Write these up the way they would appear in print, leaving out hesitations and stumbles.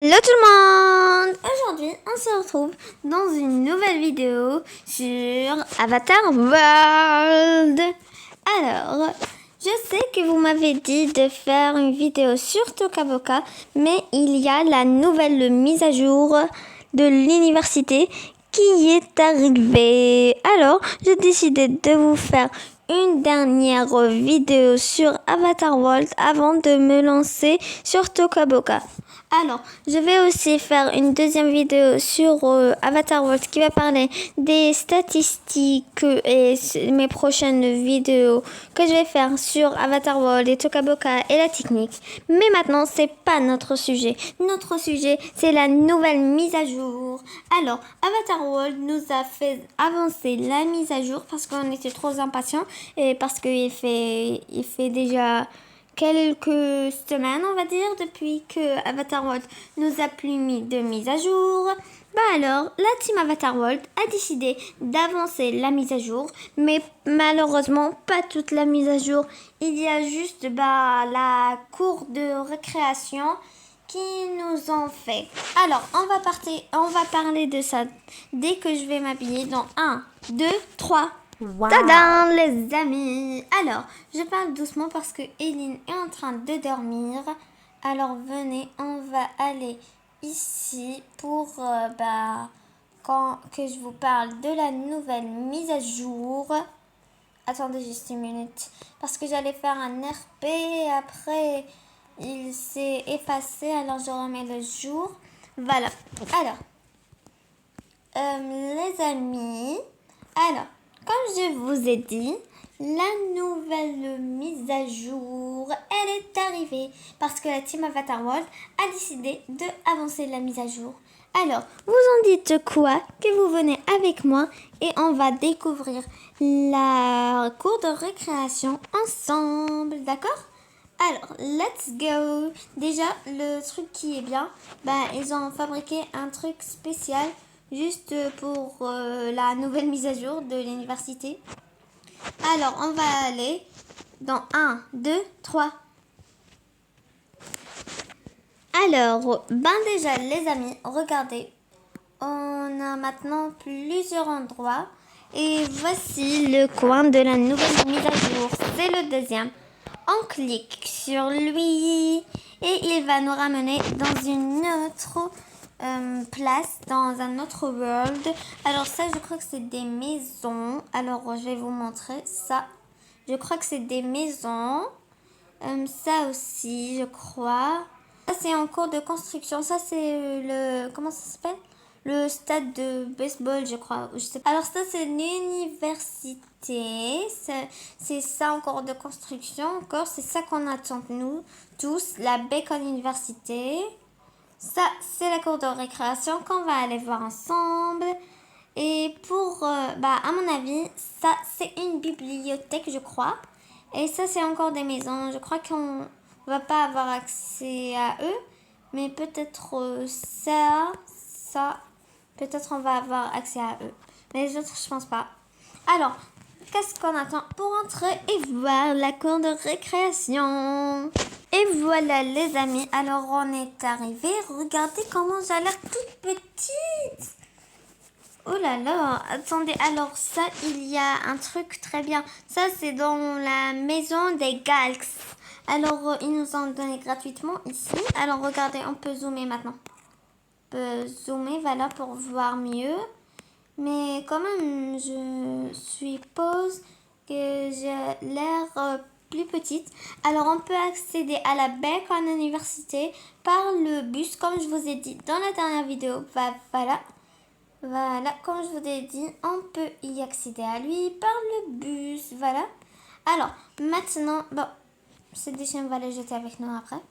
Hello tout le monde! Aujourd'hui, on se retrouve dans une nouvelle vidéo sur Avatar World. Alors, je sais que vous m'avez dit de faire une vidéo sur Toca Boca, mais il y a la nouvelle mise à jour de l'université qui est arrivée. Alors, j'ai décidé de vous faire une dernière vidéo sur Avatar World avant de me lancer sur Toca Boca. Alors, je vais aussi faire une deuxième vidéo sur Avatar World qui va parler des statistiques et mes prochaines vidéos que je vais faire sur Avatar World et Toca Boca et la technique. Mais maintenant, c'est pas notre sujet. Notre sujet, c'est la nouvelle mise à jour. Alors, Avatar World nous a fait avancer la mise à jour parce qu'on était trop impatients et parce qu'il fait déjà quelques semaines, on va dire, depuis que Avatar World nous a plus mis de mise à jour. Alors, la team Avatar World a décidé d'avancer la mise à jour, mais malheureusement, pas toute la mise à jour. Il y a juste la cour de récréation qui nous ont fait. Alors, on va parler de ça dès que je vais m'habiller dans 1, 2, 3. Wow. Tadam, les amis! Alors, je parle doucement parce que Eline est en train de dormir. Alors, venez, on va aller ici pour que je vous parle de la nouvelle mise à jour. Attendez juste une minute. Parce que j'allais faire un RP et après, il s'est effacé. Alors, je remets le jour. Voilà. Alors, les amis, alors, comme je vous ai dit, la nouvelle mise à jour, elle est arrivée parce que la team Avatar World a décidé de avancer la mise à jour. Alors, vous en dites quoi? Que vous venez avec moi et on va découvrir la cour de récréation ensemble, d'accord? Alors, let's go! Déjà, le truc qui est bien, ils ont fabriqué un truc spécial juste pour la nouvelle mise à jour de l'université. Alors, on va aller dans 1, 2, 3. Alors, déjà les amis, regardez. On a maintenant plusieurs endroits. Et voici le coin de la nouvelle mise à jour. C'est le deuxième. On clique sur lui et il va nous ramener dans une autre place, dans un autre world. Alors ça, je crois que c'est des maisons. Alors, je vais vous montrer ça. Je crois que c'est des maisons. Ça aussi, je crois. Ça, c'est en cours de construction. Ça, c'est le... Comment ça s'appelle? Le stade de baseball, je crois. Je sais pas. Alors ça, c'est l'université. C'est ça en cours de construction. Encore, c'est ça qu'on attend nous tous. La Bacon Université. Ça, c'est la cour de récréation qu'on va aller voir ensemble. Et pour, à mon avis, ça, c'est une bibliothèque, je crois. Et ça, c'est encore des maisons. Je crois qu'on va pas avoir accès à eux. Mais peut-être ça, peut-être on va avoir accès à eux. Mais les autres, je pense pas. Alors, qu'est-ce qu'on attend pour entrer et voir la cour de récréation? Et voilà les amis, alors on est arrivé. Regardez comment j'ai l'air toute petite. Oh là là, attendez, alors ça, il y a un truc très bien. Ça, c'est dans la maison des Galks. Alors, ils nous ont donné gratuitement ici. Alors, regardez, on peut zoomer maintenant. On peut zoomer, voilà, pour voir mieux. Mais quand même, je suppose que j'ai l'air plus petite. Alors, on peut accéder à la Bacon Université par le bus, comme je vous ai dit dans la dernière vidéo. Voilà, comme je vous ai dit, on peut y accéder à lui par le bus. Voilà. Alors, maintenant, ces déchets, on va les jeter avec nous après.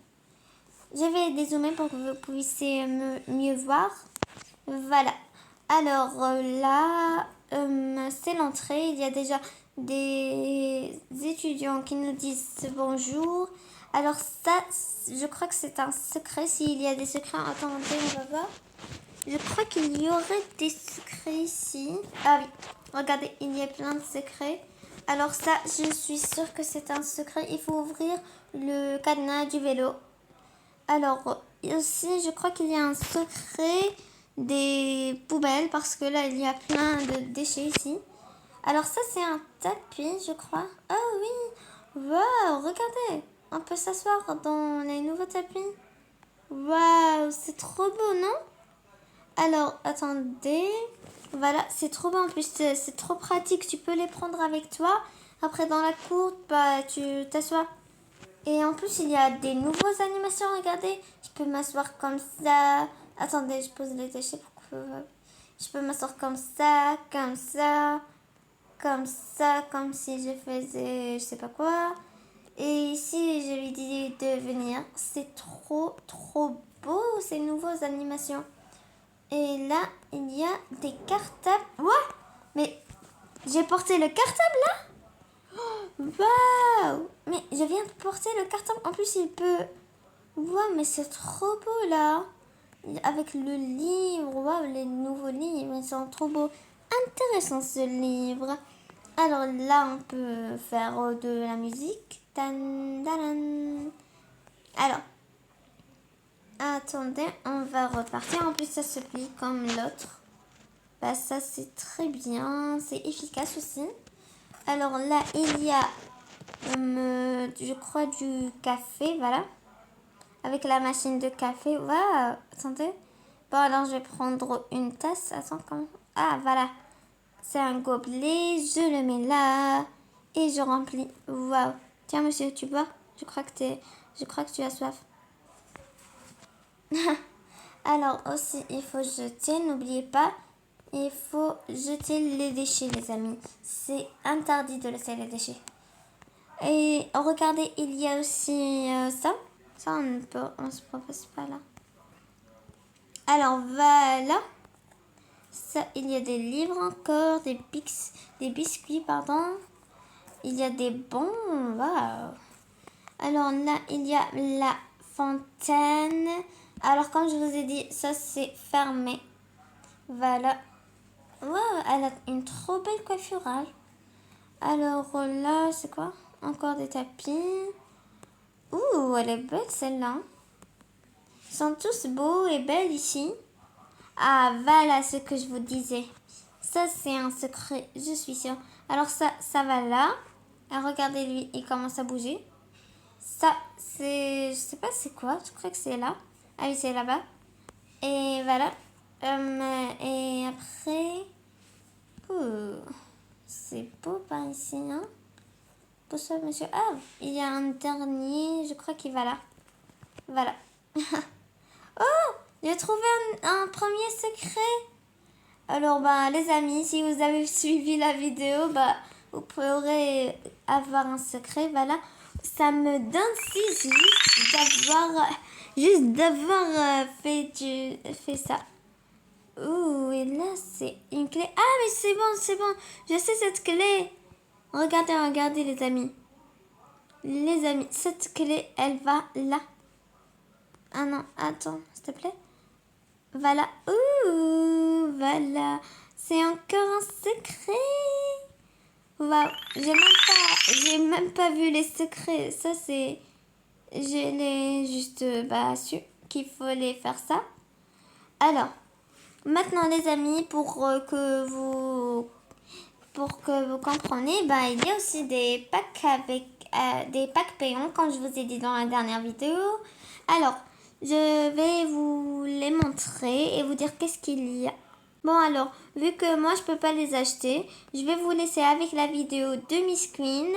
Je vais dézoomer pour que vous puissiez mieux voir. Voilà. Alors là, c'est l'entrée. Il y a déjà des étudiants qui nous disent bonjour. Alors ça, je crois que c'est un secret. S'il y a des secrets, attendez, on va voir. Je crois qu'il y aurait des secrets ici. Ah oui, regardez, il y a plein de secrets. Alors ça, je suis sûre que c'est un secret. Il faut ouvrir le cadenas du vélo. Alors, aussi, je crois qu'il y a un secret des poubelles parce que là, il y a plein de déchets ici. Alors ça, c'est un tapis, je crois. Oh oui, waouh, regardez. On peut s'asseoir dans les nouveaux tapis. Waouh, c'est trop beau, non? Alors, attendez. Voilà, c'est trop beau. En plus, c'est trop pratique. Tu peux les prendre avec toi. Après, dans la cour, bah, tu t'assois. Et en plus, il y a des nouvelles animations. Regardez, je peux m'asseoir comme ça. Attendez, je pose les déchets pour que... Je peux m'asseoir comme ça, comme ça, comme ça, comme si je faisais je sais pas quoi. Et ici, je lui dis de venir. C'est trop, trop beau, ces nouvelles animations. Et là, il y a des cartables. Ouais, mais j'ai porté le cartable là? Waouh! Mais je viens de porter le cartable. En plus, il peut... Waouh, mais c'est trop beau là. Avec le livre. Waouh, les nouveaux livres, ils sont trop beaux. Intéressant ce livre. Alors là, on peut faire de la musique. Tan, dan. Alors, attendez, on va repartir. En plus, ça se plie comme l'autre. Bah, ça, c'est très bien. C'est efficace aussi. Alors là, il y a, je crois, du café, voilà. Avec la machine de café. Waouh, attendez. Bon, alors, je vais prendre une tasse. Attends, comment... Ah, voilà. C'est un gobelet. Je le mets là. Et je remplis. Waouh. Tiens, monsieur, tu bois? Je crois que tu as soif. Alors, aussi, il faut jeter. N'oubliez pas. Il faut jeter les déchets, les amis. C'est interdit de laisser les déchets. Et regardez, il y a aussi ça. Ça, on se propose pas là. Alors, voilà. Ça, il y a des livres encore, des biscuits, pardon. Il y a des bons. Waouh. Alors là, il y a la fontaine. Alors, comme je vous ai dit, ça, c'est fermé. Voilà. Waouh, elle a une trop belle coiffurale. Alors là, c'est quoi? Encore des tapis. Ouh, elle est belle celle-là. Ils sont tous beaux et belles ici. Ah, voilà ce que je vous disais. Ça, c'est un secret, je suis sûre. Alors ça va là. Ah, regardez lui, il commence à bouger. Ça, c'est... Je sais pas c'est quoi, je crois que c'est là. Ah oui, c'est là-bas. Et voilà. Et après... c'est beau par ici, hein? Bonsoir, monsieur. Ah, il y a un dernier, je crois qu'il va là. Voilà. Oh, j'ai trouvé un premier secret. Alors, bah, les amis, si vous avez suivi la vidéo, bah, vous pourrez avoir un secret, voilà. Ça me donne si juste d'avoir fait ça. Ouh, et là, c'est une clé. Ah, mais c'est bon. Je sais cette clé. Regardez, les amis. Les amis, cette clé, elle va là. Ah non, attends, s'il te plaît. Voilà. Ouh, voilà. C'est encore un secret. Waouh, j'ai même pas vu les secrets. Ça, c'est... Je l'ai juste su qu'il fallait faire ça. Alors, maintenant les amis, pour que vous compreniez, bah, il y a aussi des packs avec des packs payants, comme je vous ai dit dans la dernière vidéo. Alors, je vais vous les montrer et vous dire qu'est-ce qu'il y a. Bon alors, vu que moi je peux pas les acheter, je vais vous laisser avec la vidéo de Miss Queen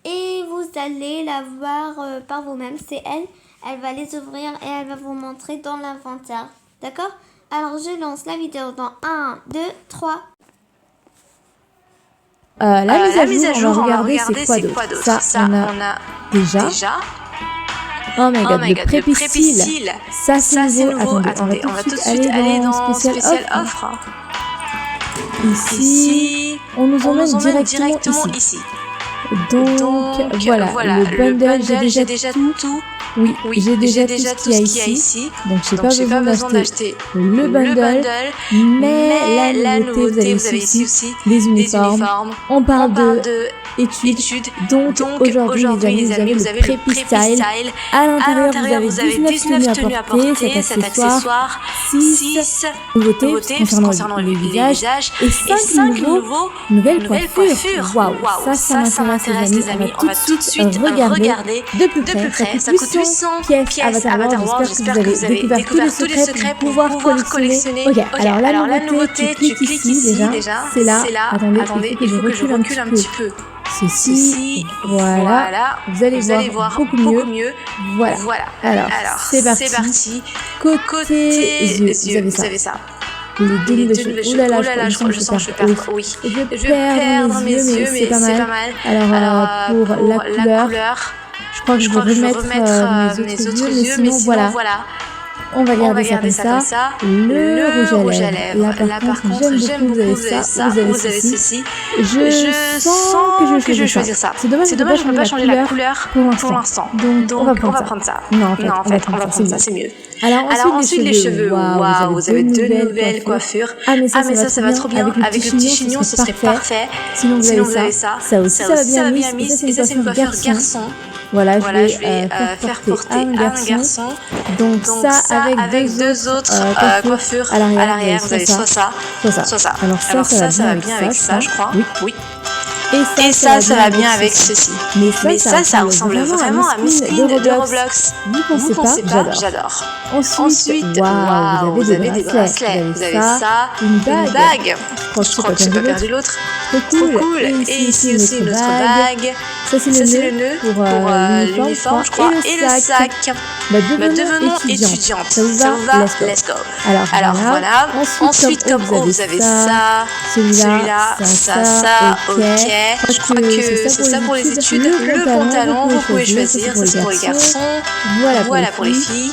et vous allez la voir par vous-même. C'est elle va les ouvrir et elle va vous montrer dans l'inventaire. D'accord? Alors je lance la vidéo dans 1, 2, 3. La mise à jour, on va regarder c'est quoi d'autre. Ça, on a déjà. Oh my god, le prépicile. Ça c'est nouveau. Attendez, on va tout de suite aller dans spécial offre. Ici, on nous emmène directement ici. Donc voilà, le bundle, j'ai déjà tout Oui, j'ai déjà tout déjà ce qu'il y a ici. Donc j'ai Donc pas j'ai pas besoin d'acheter d'acheter le bundle. Mais la nouveauté, vous avez ici aussi les uniformes. On parle de études. Donc aujourd'hui, les amis, vous avez le Preppy Style. À l'intérieur, vous avez 19 tenues à porter, cet accessoire, 6 nouveautés concernant le visage et 5 nouvelles coiffures. Waouh, ça m'intéresse les amis. On va tout de suite regarder de plus près. Ça coûte 800 pièces Avatar World. J'espère que vous avez découvert tous les secrets pour pouvoir collectionner. Ok, alors la nouveauté, tu cliques ici déjà. C'est là. Attendez, il faut que je recule un petit peu. Ceci, voilà. Vous allez voir beaucoup mieux. Voilà. Alors, c'est parti. Côté yeux, vous avez ça. Les deux nouvelles choses. Oulala, je sens que je vais perdre. Oui. Je vais perdre mes yeux, mais c'est pas mal. Alors, pour la couleur, je crois que je vais remettre mes autres yeux, mais sinon, voilà. On va garder ça comme ça. Le rouge à lèvres. Là, par contre, j'aime beaucoup. Vous avez ça. Vous avez ceci. Je sens que je vais choisir ça. C'est dommage, on ne peut pas changer la couleur pour l'instant. Donc, on va prendre ça. Non, en fait, on va prendre ça, c'est mieux. Alors ensuite, les cheveux. Waouh, vous avez deux nouvelles coiffures. Ah, mais ça va trop bien. Avec le petit chignon, ce serait parfait. Sinon, vous avez ça. Ça aussi, ça va bien mis. Et ça, c'est une coiffure garçon. Voilà, je vais faire porter à un garçon. Donc ça, avec deux autres coiffures à l'arrière, vous avez soit ça. Alors ça va bien avec ça, je crois. Oui. Et ça va bien avec ceci. Mais ça ressemble vraiment à Miss Spin de Roblox. Vous pensez pas, j'adore. Ensuite, waouh, vous avez des bracelets. Vous avez ça, une bague. Je crois que j'ai pas perdu l'autre. Trop cool. Et ici aussi une autre bague. Ça c'est le nœud pour l'uniforme, je crois. Et le sac. Devenons étudiante. Ça vous va? Let's go. Alors voilà. Ensuite, comme haut, vous avez ça. Celui-là, ça. Ok. Je crois que c'est ça pour les études. Le pantalon, vous pouvez choisir. Ça c'est pour les garçons. Voilà pour les filles.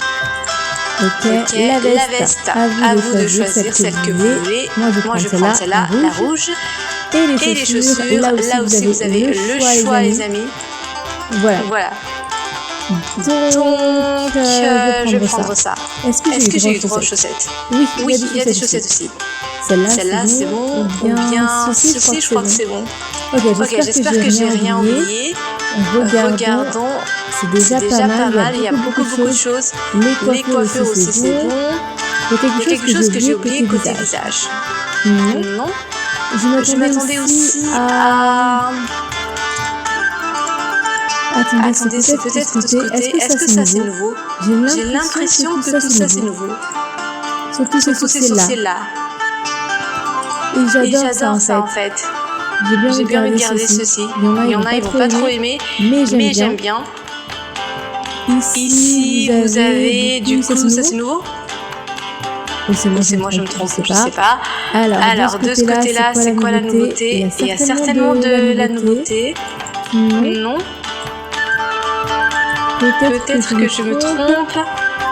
Ok, la veste, à vous de choisir celle que vous voulez. Moi je prends celle-là, la rouge. Et les chaussures, là aussi vous avez le choix les amis. Voilà. Donc je vais prendre ça. Est-ce que j'ai eu droit aux chaussettes? Oui, il y a des chaussettes aussi. Celle-là c'est bon, ou bien ceci je crois que c'est bon. Ok, j'espère que j'ai rien oublié. Regardons. C'est déjà pas mal, il y a beaucoup de choses. Les coiffures aussi, c'est bon. Il y a quelque chose que j'ai oublié côté visage. Non. Je m'attendais aussi à... Attendez, c'est peut-être de ce côté. Est-ce que ça c'est nouveau? J'ai l'impression que tout ça c'est nouveau. Surtout ces sourcils-là. Et j'adore ça en fait. J'ai bien envie de garder ceci. Il y en a, ils vont pas trop aimer, mais j'aime bien. Ici, vous avez du coup, ça c'est nouveau? Ou c'est moi, je me trompe, je sais pas. Alors, de ce côté-là, c'est quoi la nouveauté? Il y a certainement de la nouveauté. Non. Peut-être que je me trompe,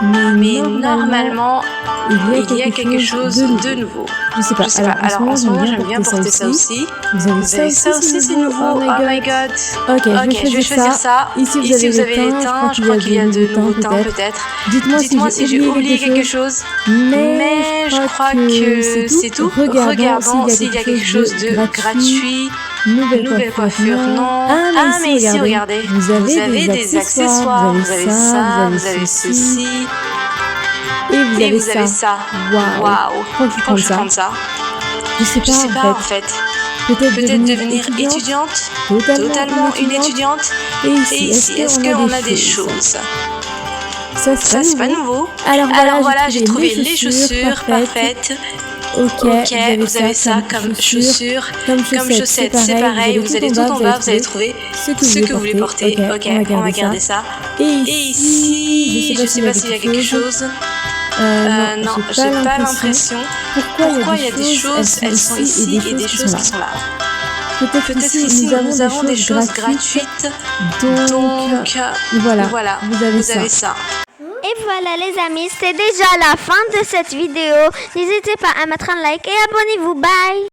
mais normalement, il y a quelque chose de nouveau. Je sais pas. Alors en ce moment, j'aime bien porter ça aussi. Vous avez ça aussi, c'est nouveau. Oh my god. Ok, je vais choisir ça. Ici, vous avez les teints. Je crois qu'il y a de nouveaux teints, peut-être. Dites-moi si j'ai oublié quelque chose. Mais je crois que c'est tout. Regardons s'il y a quelque chose de gratuit. Nouvelle coiffure, non. Ah, mais ici, regardez. Vous avez des accessoires. Vous avez ça, vous avez ceci. Et vous avez ça. Waouh. Je crois que je prends ça. Je sais pas en fait. Peut-être devenir étudiante. Totalement une étudiante. Et ici, est-ce qu'on a des choses? Ça, c'est pas nouveau. Alors voilà, j'ai trouvé les chaussures parfaites. Ok, vous avez ça comme chaussures, comme chaussettes, c'est pareil, vous allez tout en bas, vous allez trouver ce que vous voulez porter. Ok, on va garder ça. Et ici, je sais pas s'il y a quelque chose. Non, j'ai pas l'impression. Pourquoi il y a des choses, elles sont ici, et des choses qui sont là? Peut-être qu'ici, nous avons des choses gratuites. Donc, voilà, vous avez ça. Et voilà les amis, c'est déjà la fin de cette vidéo. N'hésitez pas à mettre un like et abonnez-vous. Bye!